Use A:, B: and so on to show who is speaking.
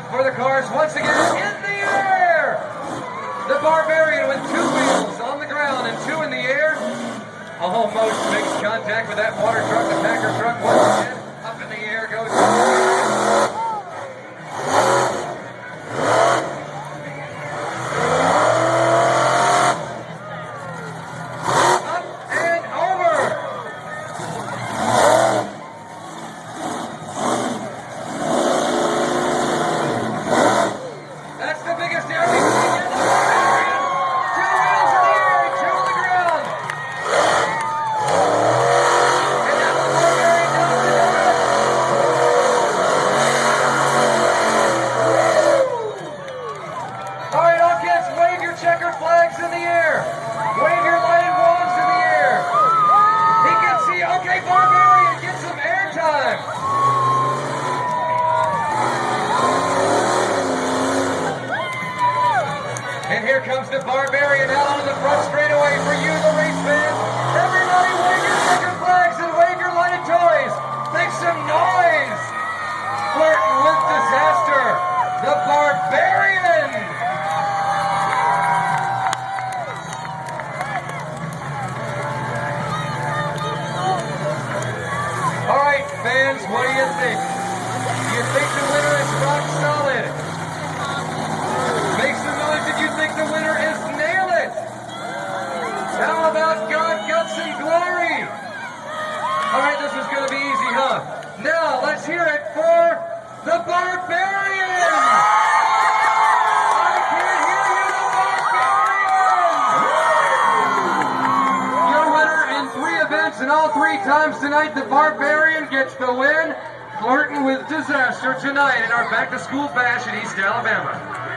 A: for the cars once again in the air. The Barbarian with 2 wheels on the ground and 2 in the air. Almost makes contact with that water truck. The Packer truck once again up in the air goes. Checkered flags in the air. Wave your lighted wands in the air. He can see. Okay, Barbarian, get some airtime. And here comes the Barbarian out on the front straightaway for you, the race fans. Everybody wave your checkered flags and wave your lighted toys. Make some noise. Flirting with disaster. The Barbarian. Fans, what do you think? Do you think the winner is rock solid? Make some noise if you think the winner is Nail It. How about God, Guts, and Glory? All right, this is going to be easy, huh? Now, let's hear it for the Barbarian. I can't hear you, the Barbarian. Your winner in 3 events and all 3 times tonight, the Barbarian gets the win, flirting with disaster tonight in our back-to-school bash in East Alabama.